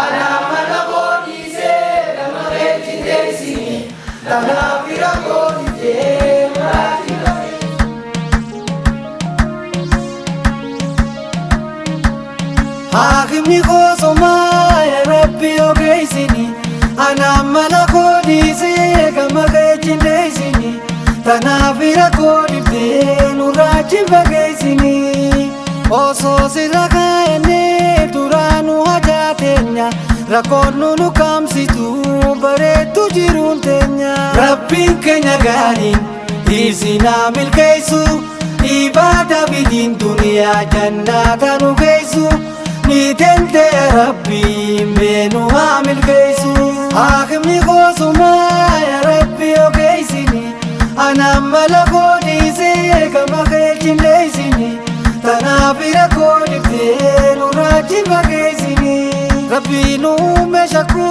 Ana mana kodi se kama kechi desini tana pira kodi je mati kame. Hakimni kosoma ya Rabbi ogeisini ana mana kodi se kama kechi desini tana pira kodi je nurachi bageisini. Oso siraka ene duranu hajatenya rakonu nu kamsitu baretu jiruntenya. Rabbin kenya garin isina milkeisu ibada bidin dunia jannata nu geisu ni tente ya Rabbi menu hamil geisu. Hakimni kosuma ya Rabbi ogeisini ana malakoni se kama kechin leisini tana pira kodi tenu raji bageisini. Rabbi nu meshaku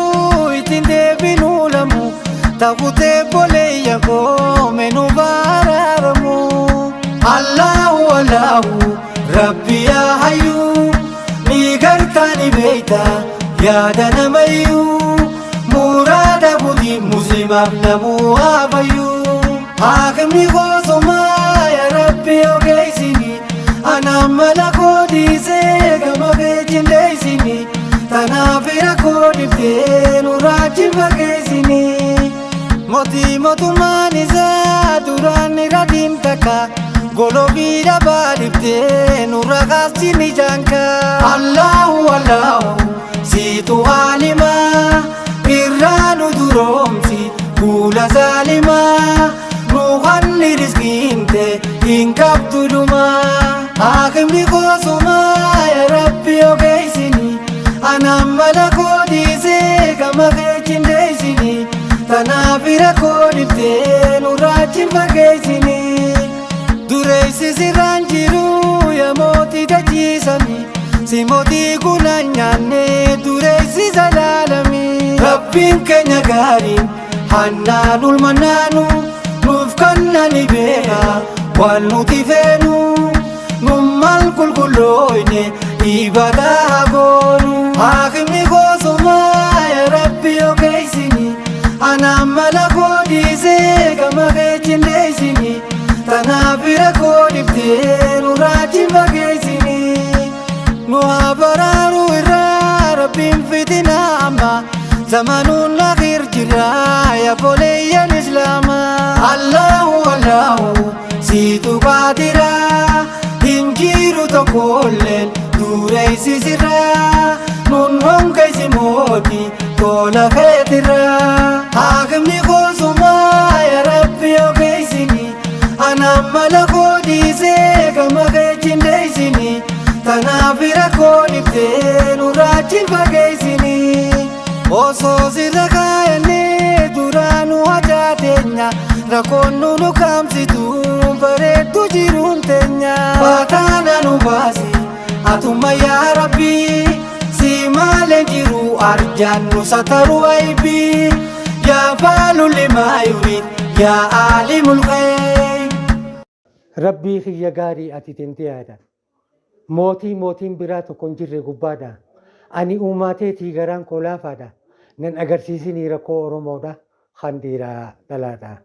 itinde binu lamu takute bole yako menu bararamu. Allahu Allahu Rabbi ya hayu ni gartani beita ya dana mayu murada budi muslimaf namu abayu. Hakimni kosoma ya Rabbi ogeisini ana malakodi se kama kechin leisini tana pira kodi tenu raji bageisini. Moti motumani za durani radin taka golobira badifte nurakasini janka. Allahu Allahu situ alima irranu duromsi kula zalima nuhanni rizkinte hinkabduduma. Hakimni kosuma ya Rabbi ogeisini ana malakodi se kama kechin leisini tana pira kodi tenu raji bageisini. Dureisi siranjiru ya moti dachisani si moti kunanyane dureisi zalalami. Rabbin kenya garin hannanul mananu nuf kannani beha wal nuti fenu nummal kulkuloine ibada gonu. Hakimni kosuma ya Rabbi ogeisini ana malakodi se kama kechin leisini tana pira kodi tenu raji bageisini. Nuhabararu irra Rabbin fitina amma zamanun akhir jira ya boleyan islama. Allahu Allahu situ qadira hinjiru tokollen dureisi sirra nun hongeisi moti tola khetira. Hakimni kosuma ya Rabbi ogeisini ana malakodi se kama kechin leisini tana pira kodi tenu raji bageisini. Oso siraka ene duranu hajatenya rakonu nu kamsitu baretu jiruntenya. Fatana nu basi atuma ya Rabbi si malen jiru arjan nu sataru aibi ya falu lima yurid ya alimul ghaib. Rabbii kiyya gaarii ati tenteyaadha. Mootiin biraa tokko hin jirre gubbaadha. Ani uumaateetii garaan koo laafaadha. Nan agarsiisinii rakkoo Oromoodha. Kan dhiiraa dhalaadha.